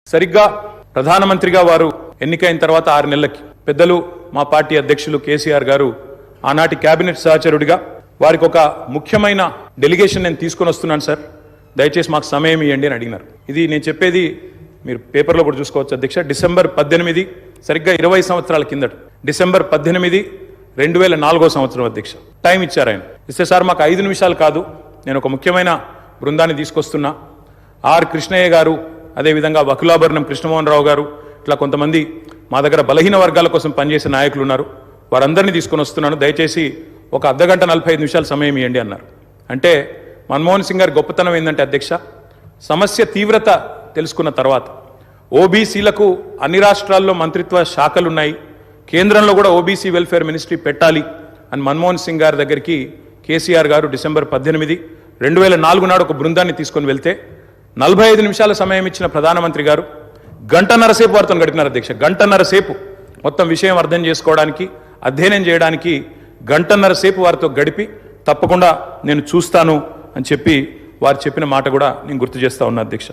సరిగ్గా ప్రధానమంత్రిగా వారు ఎన్నికైన తర్వాత 6 నెలలకి పెద్దలు మా పార్టీ అధ్యక్షులు కేసీఆర్ గారు ఆనాటి కేబినెట్ సహచరుడిగా వారికి ఒక ముఖ్యమైన డెలిగేషన్ నేను తీసుకొని వస్తున్నాను సార్, దయచేసి మాకు సమయం ఇవ్వండి అని అడిగినారు. ఇది నేను చెప్పేది మీరు పేపర్లో కూడా చూసుకోవచ్చు అధ్యక్ష. డిసెంబర్ 18 సరిగ్గా 20 సంవత్సరాల కిందట డిసెంబర్ 18, 2004 సంవత్సరం అధ్యక్ష టైం ఇచ్చారు ఆయన. ఇస్తే సార్ మాకు 5 నిమిషాలు కాదు, నేను ఒక ముఖ్యమైన బృందాన్ని తీసుకొస్తున్నా, ఆర్ కృష్ణయ్య గారు, అదేవిధంగా వకులాభరణం కృష్ణమోహన్ రావు గారు, ఇట్లా కొంతమంది మా దగ్గర బలహీన వర్గాల కోసం పనిచేసే నాయకులు ఉన్నారు, వారందరినీ తీసుకొని వస్తున్నాను, దయచేసి ఒక అర్ధగంట 45 నిమిషాలు సమయం ఇవ్వండి అన్నారు. అంటే మన్మోహన్ సింగ్ గారి గొప్పతనం ఏంటంటే అధ్యక్ష, సమస్య తీవ్రత తెలుసుకున్న తర్వాత ఓబీసీలకు అన్ని రాష్ట్రాల్లో మంత్రిత్వ శాఖలున్నాయి, కేంద్రంలో కూడా ఓబీసీ వెల్ఫేర్ మినిస్ట్రీ పెట్టాలి అని మన్మోహన్ సింగ్ గారి దగ్గరికి కేసీఆర్ గారు డిసెంబర్ 18, 2004 నాడు ఒక బృందాన్ని తీసుకొని వెళ్తే 45 నిమిషాల సమయం ఇచ్చిన ప్రధానమంత్రి గారు గంటన్నర సేపు వారితో గడిపినారు అధ్యక్ష. గంటన్నర సేపు మొత్తం విషయం అర్థం చేసుకోవడానికి, అధ్యయనం చేయడానికి గంటన్నర సేపు వారితో గడిపి తప్పకుండా నేను చూస్తాను అని చెప్పి వారు చెప్పిన మాట కూడా నేను గుర్తు చేస్తా ఉన్నా అధ్యక్ష.